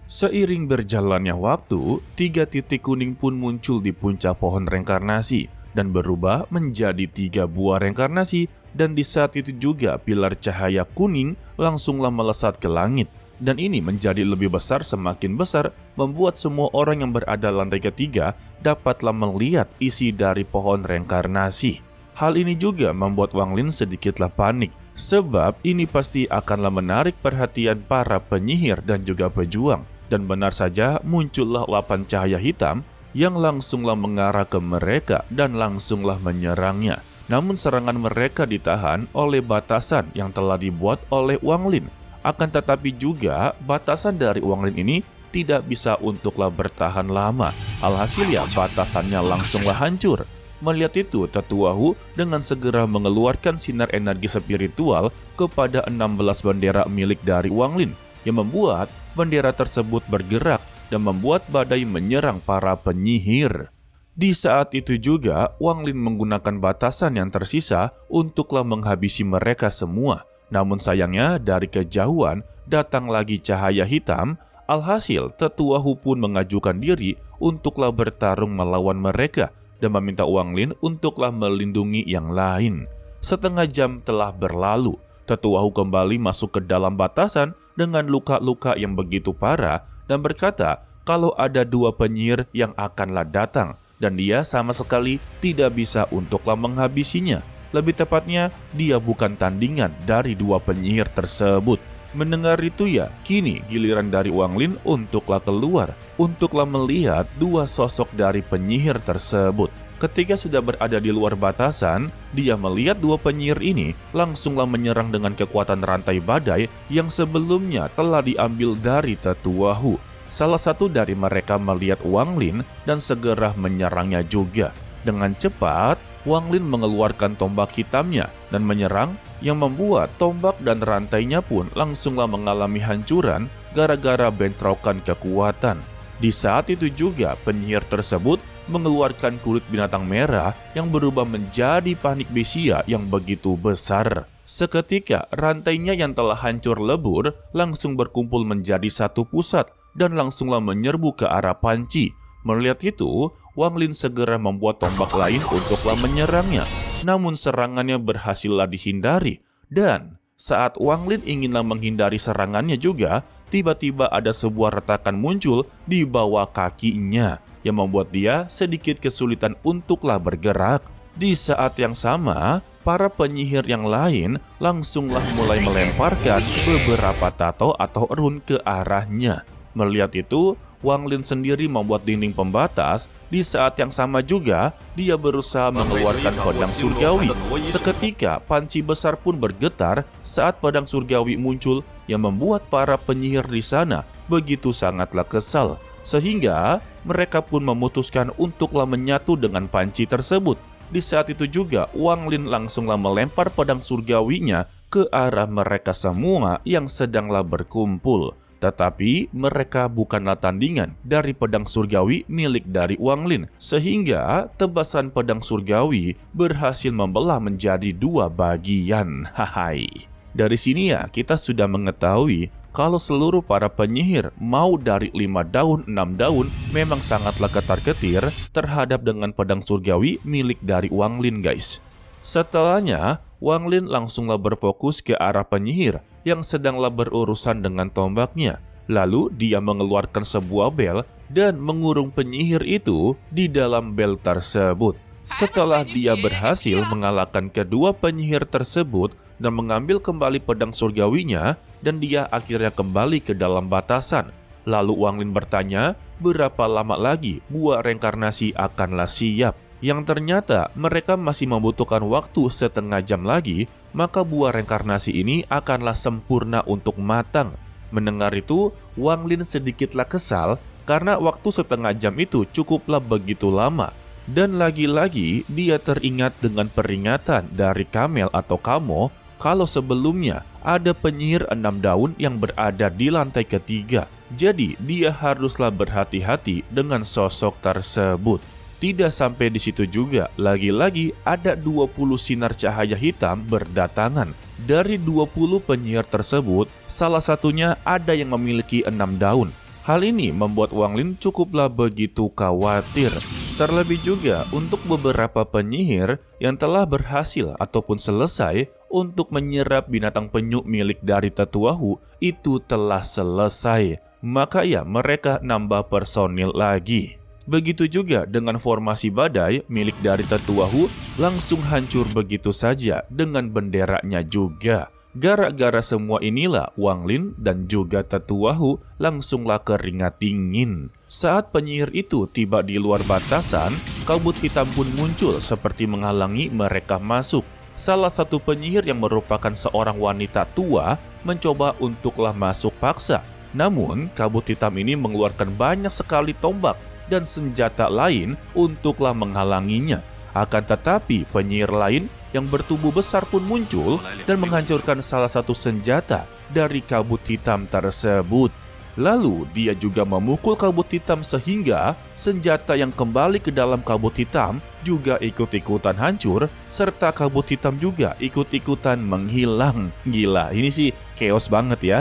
Seiring berjalannya waktu, 3 titik kuning pun muncul di puncak pohon reinkarnasi dan berubah menjadi 3 buah reinkarnasi, dan di saat itu juga pilar cahaya kuning langsunglah melesat ke langit. Dan ini menjadi lebih besar semakin besar, membuat semua orang yang berada lantai ketiga dapatlah melihat isi dari pohon reinkarnasi. Hal ini juga membuat Wang Lin sedikitlah panik, sebab ini pasti akanlah menarik perhatian para penyihir dan juga pejuang. Dan benar saja muncullah 8 cahaya hitam yang langsunglah mengarah ke mereka dan langsunglah menyerangnya. Namun serangan mereka ditahan oleh batasan yang telah dibuat oleh Wang Lin. Akan tetapi juga batasan dari Wang Lin ini tidak bisa untuklah bertahan lama. Alhasil ya batasannya langsunglah hancur. Melihat itu, Tetua Hu dengan segera mengeluarkan sinar energi spiritual kepada 16 bendera milik dari Wang Lin, yang membuat bendera tersebut bergerak dan membuat badai menyerang para penyihir. Di saat itu juga, Wang Lin menggunakan batasan yang tersisa untuklah menghabisi mereka semua. Namun sayangnya dari kejauhan datang lagi cahaya hitam. Alhasil Tetua Hu pun mengajukan diri untuklah bertarung melawan mereka dan meminta Wang Lin untuklah melindungi yang lain. Setengah jam telah berlalu. Tetua Hu kembali masuk ke dalam batasan dengan luka-luka yang begitu parah dan berkata kalau ada 2 penyihir yang akanlah datang dan dia sama sekali tidak bisa untuklah menghabisinya. Lebih tepatnya, dia bukan tandingan dari 2 penyihir tersebut. Mendengar itu ya, kini giliran dari Wang Lin untuklah keluar, untuklah melihat 2 sosok dari penyihir tersebut. Ketika sudah berada di luar batasan, dia melihat 2 penyihir ini langsunglah menyerang dengan kekuatan rantai badai yang sebelumnya telah diambil dari Tetua Hu. Salah satu dari mereka melihat Wang Lin dan segera menyerangnya juga. Dengan cepat, Wang Lin mengeluarkan tombak hitamnya dan menyerang, yang membuat tombak dan rantainya pun langsunglah mengalami hancuran gara-gara bentrokan kekuatan. Di saat itu juga penyihir tersebut mengeluarkan kulit binatang merah yang berubah menjadi panik besia yang begitu besar. Seketika rantainya yang telah hancur lebur langsung berkumpul menjadi satu pusat dan langsunglah menyerbu ke arah panci. Melihat itu, Wang Lin segera membuat tombak lain untuklah menyerangnya. Namun serangannya berhasillah dihindari. Dan saat Wang Lin inginlah menghindari serangannya juga, tiba-tiba ada sebuah retakan muncul di bawah kakinya yang membuat dia sedikit kesulitan untuklah bergerak. Di saat yang sama, para penyihir yang lain langsunglah mulai melemparkan beberapa tato atau rune ke arahnya. Melihat itu, Wang Lin sendiri membuat dinding pembatas. Di saat yang sama juga, dia berusaha mengeluarkan pedang surgawi. Seketika, panci besar pun bergetar saat pedang surgawi muncul yang membuat para penyihir di sana begitu sangatlah kesal. Sehingga mereka pun memutuskan untuklah menyatu dengan panci tersebut. Di saat itu juga, Wang Lin langsunglah melempar pedang surgawinya ke arah mereka semua yang sedanglah berkumpul. Tetapi mereka bukanlah tandingan dari pedang surgawi milik dari Wang Lin, sehingga tebasan pedang surgawi berhasil membelah menjadi 2 bagian. Hai. Dari sini ya kita sudah mengetahui kalau seluruh para penyihir mau dari 5 daun 6 daun memang sangatlah ketar-ketir terhadap dengan pedang surgawi milik dari Wang Lin, guys. Setelahnya, Wang Lin langsunglah berfokus ke arah penyihir yang sedanglah berurusan dengan tombaknya. Lalu dia mengeluarkan sebuah bel dan mengurung penyihir itu di dalam bel tersebut. Setelah dia berhasil mengalahkan kedua penyihir tersebut dan mengambil kembali pedang surgawinya, dan dia akhirnya kembali ke dalam batasan. Lalu Wang Lin bertanya, berapa lama lagi buah reinkarnasi akanlah siap? Yang ternyata mereka masih membutuhkan waktu setengah jam lagi, maka buah reinkarnasi ini akanlah sempurna untuk matang. Mendengar itu, Wang Lin sedikitlah kesal karena waktu setengah jam itu cukuplah begitu lama. Dan lagi-lagi dia teringat dengan peringatan dari Kamel atau Kamo kalau sebelumnya ada penyihir 6 daun yang berada di lantai ketiga. Jadi dia haruslah berhati-hati dengan sosok tersebut. Tidak sampai di situ juga, lagi-lagi ada 20 sinar cahaya hitam berdatangan. Dari 20 penyihir tersebut, salah satunya ada yang memiliki 6 daun. Hal ini membuat Wang Lin cukuplah begitu khawatir. Terlebih juga untuk beberapa penyihir yang telah berhasil ataupun selesai untuk menyerap binatang penyu milik dari Tetua Hu itu telah selesai. Maka ya mereka nambah personil lagi. Begitu juga dengan formasi badai milik dari Tetua Hu langsung hancur begitu saja dengan benderanya juga. Gara-gara semua inilah Wang Lin dan juga Tetua Hu langsunglah keringat dingin. Saat penyihir itu tiba di luar batasan, kabut hitam pun muncul seperti menghalangi mereka masuk. Salah satu penyihir yang merupakan seorang wanita tua mencoba untuklah masuk paksa. Namun kabut hitam ini mengeluarkan banyak sekali tombak dan senjata lain untuklah menghalanginya. Akan tetapi penyihir lain yang bertubuh besar pun muncul dan menghancurkan salah satu senjata dari kabut hitam tersebut. Lalu dia juga memukul kabut hitam sehingga senjata yang kembali ke dalam kabut hitam juga ikut-ikutan hancur, serta kabut hitam juga ikut-ikutan menghilang. Gila, ini sih chaos banget ya.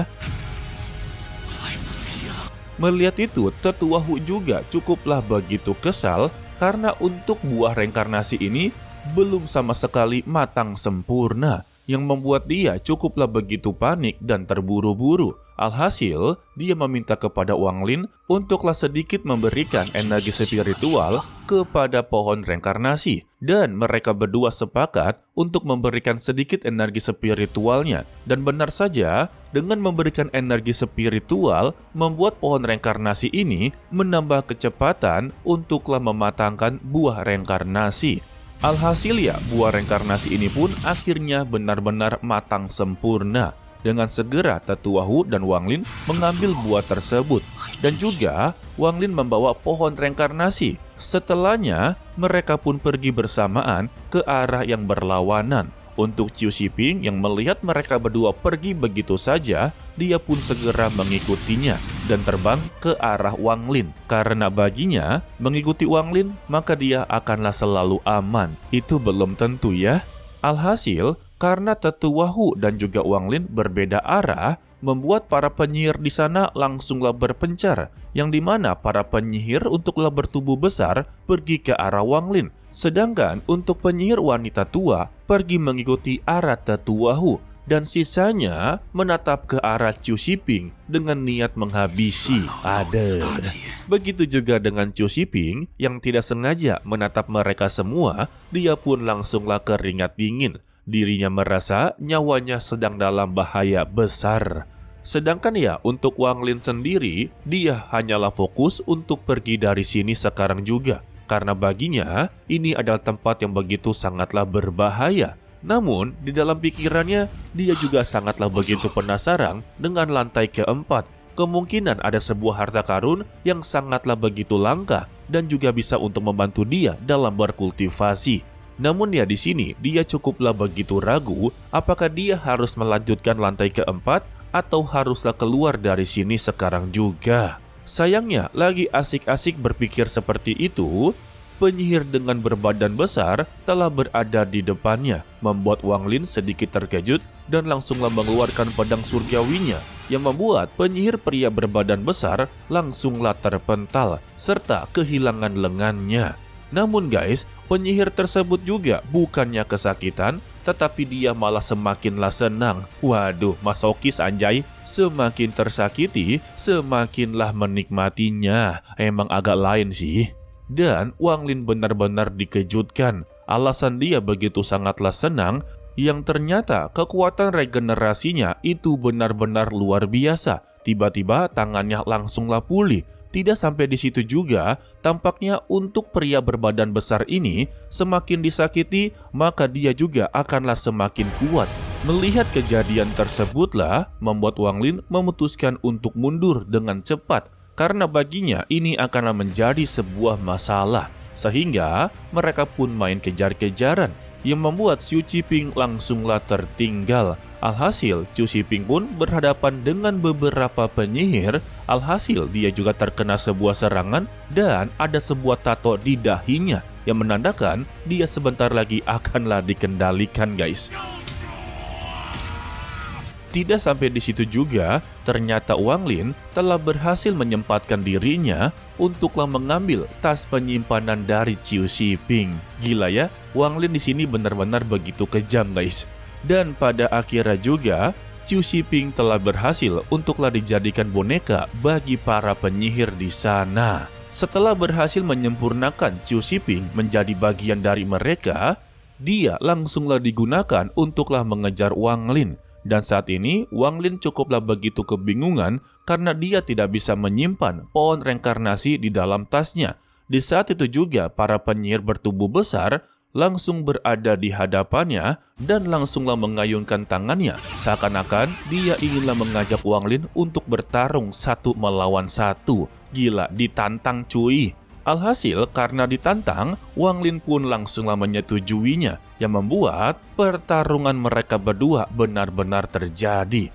Melihat itu, Tetua Hu juga cukuplah begitu kesal karena untuk buah reinkarnasi ini belum sama sekali matang sempurna, yang membuat dia cukuplah begitu panik dan terburu-buru. Alhasil, dia meminta kepada Wang Lin untuklah sedikit memberikan energi spiritual kepada pohon reinkarnasi. Dan mereka berdua sepakat untuk memberikan sedikit energi spiritualnya. Dan benar saja, dengan memberikan energi spiritual, membuat pohon reinkarnasi ini menambah kecepatan untuklah mematangkan buah reinkarnasi. Alhasil ya, buah reinkarnasi ini pun akhirnya benar-benar matang sempurna. Dengan segera Tetua Hu dan Wang Lin mengambil buah tersebut. Dan juga Wang Lin membawa pohon reinkarnasi. Setelahnya, mereka pun pergi bersamaan ke arah yang berlawanan. Untuk Qiu Shiping yang melihat mereka berdua pergi begitu saja, dia pun segera mengikutinya dan terbang ke arah Wang Lin. Karena baginya, mengikuti Wang Lin, maka dia akanlah selalu aman. Itu belum tentu ya. Alhasil, karena Tetua Hu dan juga Wang Lin berbeda arah, membuat para penyihir di sana langsunglah berpencar, yang dimana para penyihir untuklah bertubuh besar pergi ke arah Wang Lin. Sedangkan untuk penyihir wanita tua pergi mengikuti arah Tetua Hu dan sisanya menatap ke arah Qiu Shiping dengan niat menghabisi. Begitu juga dengan Qiu Shiping yang tidak sengaja menatap mereka semua, dia pun langsunglah keringat dingin. Dirinya merasa nyawanya sedang dalam bahaya besar. Sedangkan ya untuk Wang Lin sendiri, dia hanyalah fokus untuk pergi dari sini sekarang juga. Karena baginya, ini adalah tempat yang begitu sangatlah berbahaya. Namun, di dalam pikirannya, dia juga sangatlah begitu penasaran dengan lantai keempat. Kemungkinan ada sebuah harta karun yang sangatlah begitu langka dan juga bisa untuk membantu dia dalam berkultivasi. Namun ya di sini, dia cukuplah begitu ragu apakah dia harus melanjutkan lantai keempat atau haruslah keluar dari sini sekarang juga. Sayangnya, lagi asik-asik berpikir seperti itu, penyihir dengan berbadan besar telah berada di depannya, membuat Wang Lin sedikit terkejut dan langsunglah mengeluarkan pedang surgawinya, yang membuat penyihir pria berbadan besar langsunglah terpental, serta kehilangan lengannya. Namun guys, penyihir tersebut juga bukannya kesakitan, tetapi dia malah semakinlah senang. Waduh, masokis anjay. Semakin tersakiti, semakinlah menikmatinya. Emang agak lain sih. Dan Wang Lin benar-benar dikejutkan. Alasan dia begitu sangatlah senang, yang ternyata kekuatan regenerasinya itu benar-benar luar biasa. Tiba-tiba tangannya langsunglah pulih. Tidak sampai di situ juga, tampaknya untuk pria berbadan besar ini semakin disakiti, maka dia juga akanlah semakin kuat. Melihat kejadian tersebutlah membuat Wang Lin memutuskan untuk mundur dengan cepat, karena baginya ini akanlah menjadi sebuah masalah. Sehingga mereka pun main kejar-kejaran, yang membuat Qiu Shiping langsunglah tertinggal. Alhasil, Qiu Shiping pun berhadapan dengan beberapa penyihir. Alhasil, dia juga terkena sebuah serangan dan ada sebuah tato di dahinya yang menandakan dia sebentar lagi akanlah dikendalikan guys. Tidak sampai di situ juga, ternyata Wang Lin telah berhasil menyempatkan dirinya untuklah mengambil tas penyimpanan dari Qiu Shiping. Gila ya, Wang Lin di sini benar-benar begitu kejam guys. Dan pada akhirnya juga, Qiu Shiping telah berhasil untuklah dijadikan boneka bagi para penyihir di sana. Setelah berhasil menyempurnakan Qiu Shiping menjadi bagian dari mereka, dia langsunglah digunakan untuklah mengejar Wang Lin. Dan saat ini, Wang Lin cukuplah begitu kebingungan karena dia tidak bisa menyimpan pohon reinkarnasi di dalam tasnya. Di saat itu juga, para penyihir bertubuh besar langsung berada di hadapannya dan langsunglah mengayunkan tangannya. Seakan-akan dia inginlah mengajak Wang Lin untuk bertarung satu melawan satu. Gila, ditantang cuy. Alhasil, karena ditantang, Wang Lin pun langsunglah menyetujuinya, yang membuat pertarungan mereka berdua benar-benar terjadi.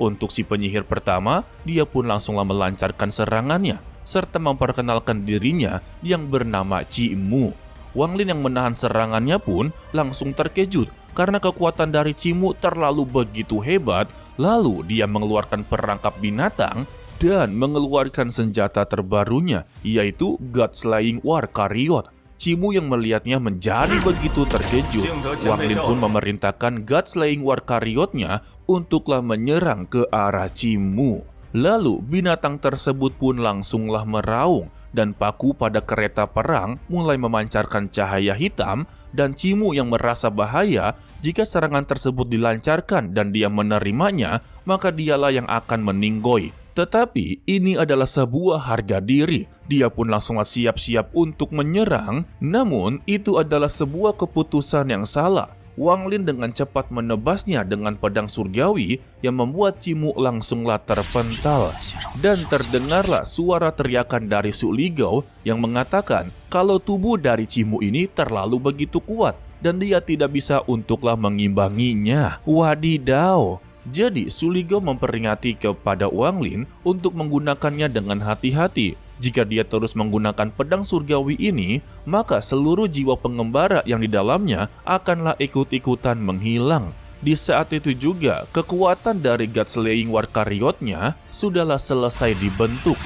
Untuk si penyihir pertama, dia pun langsunglah melancarkan serangannya, serta memperkenalkan dirinya yang bernama Cimu. Wang Lin yang menahan serangannya pun langsung terkejut, karena kekuatan dari Cimu terlalu begitu hebat. Lalu dia mengeluarkan perangkap binatang dan mengeluarkan senjata terbarunya, yaitu God Slaying War Chariot. Cimu yang melihatnya menjadi begitu terkejut. Wang Lin pun memerintahkan God Slaying War Chariotnya untuklah menyerang ke arah Cimu. Lalu binatang tersebut pun langsunglah meraung, dan paku pada kereta perang mulai memancarkan cahaya hitam, dan Cimu yang merasa bahaya jika serangan tersebut dilancarkan dan dia menerimanya, maka dialah yang akan meninggoy. Tetapi ini adalah sebuah harga diri. Dia pun langsunglah siap-siap untuk menyerang, namun itu adalah sebuah keputusan yang salah. Wang Lin dengan cepat menebasnya dengan pedang surgawi yang membuat Cimu langsunglah terpental. Dan terdengarlah suara teriakan dari Su Ligao yang mengatakan kalau tubuh dari Cimu ini terlalu begitu kuat dan dia tidak bisa untuklah mengimbanginya. Wadidaw! Jadi Su Ligao memperingati kepada Wang Lin untuk menggunakannya dengan hati-hati. Jika dia terus menggunakan pedang surgawi ini, maka seluruh jiwa pengembara yang di dalamnya akanlah ikut-ikutan menghilang. Di saat itu juga, kekuatan dari God Slaying War Chariotnya sudahlah selesai dibentuk.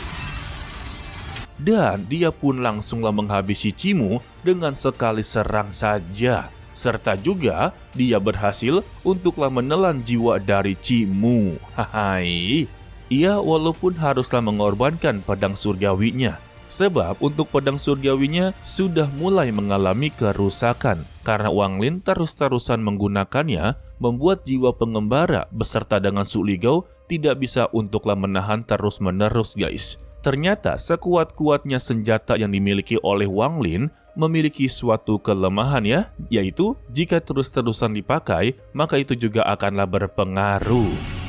Dan dia pun langsunglah menghabisi Cimu dengan sekali serang saja. Serta juga dia berhasil untuklah menelan jiwa dari Cimu. Hai. Ia walaupun haruslah mengorbankan pedang surgawinya, sebab untuk pedang surgawinya sudah mulai mengalami kerusakan. Karena Wang Lin terus-terusan menggunakannya, membuat jiwa pengembara beserta dengan Su Ligao tidak bisa untuklah menahan terus-menerus guys. Ternyata sekuat-kuatnya senjata yang dimiliki oleh Wang Lin memiliki suatu kelemahan ya, yaitu jika terus-terusan dipakai, maka itu juga akanlah berpengaruh.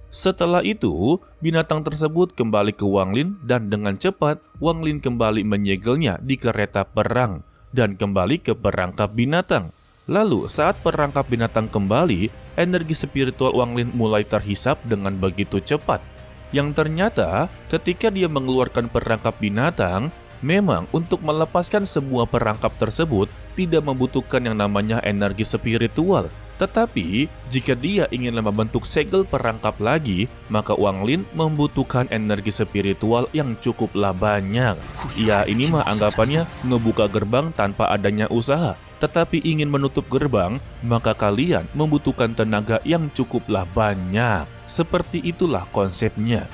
Setelah itu, binatang tersebut kembali ke Wang Lin dan dengan cepat Wang Lin kembali menyegelnya di kereta perang dan kembali ke perangkap binatang. Lalu saat perangkap binatang kembali, energi spiritual Wang Lin mulai terhisap dengan begitu cepat. Yang ternyata ketika dia mengeluarkan perangkap binatang, memang untuk melepaskan semua perangkap tersebut tidak membutuhkan yang namanya energi spiritual. Tetapi, jika dia ingin membentuk segel perangkap lagi, maka Wang Lin membutuhkan energi spiritual yang cukuplah banyak. Ya, ini mah anggapannya ngebuka gerbang tanpa adanya usaha. Tetapi ingin menutup gerbang, maka kalian membutuhkan tenaga yang cukuplah banyak. Seperti itulah konsepnya.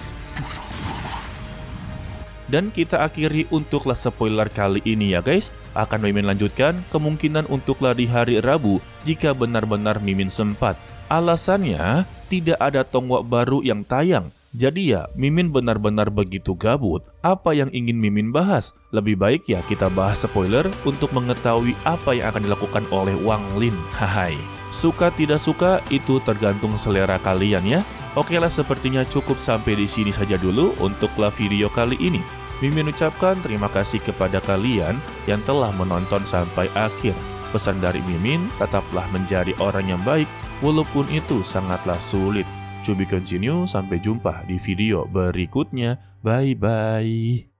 Dan kita akhiri untuklah spoiler kali ini ya guys. Akan Mimin lanjutkan kemungkinan untuklah di hari Rabu jika benar-benar Mimin sempat. Alasannya tidak ada tonggak baru yang tayang. Jadi ya Mimin benar-benar begitu gabut. Apa yang ingin Mimin bahas? Lebih baik ya kita bahas spoiler untuk mengetahui apa yang akan dilakukan oleh Wang Lin. Hai. Suka tidak suka itu tergantung selera kalian ya. Oke lah, sepertinya cukup sampai di sini saja dulu untuklah video kali ini. Mimin ucapkan terima kasih kepada kalian yang telah menonton sampai akhir. Pesan dari Mimin, tetaplah menjadi orang yang baik walaupun itu sangatlah sulit. To be continue, sampai jumpa di video berikutnya. Bye-bye.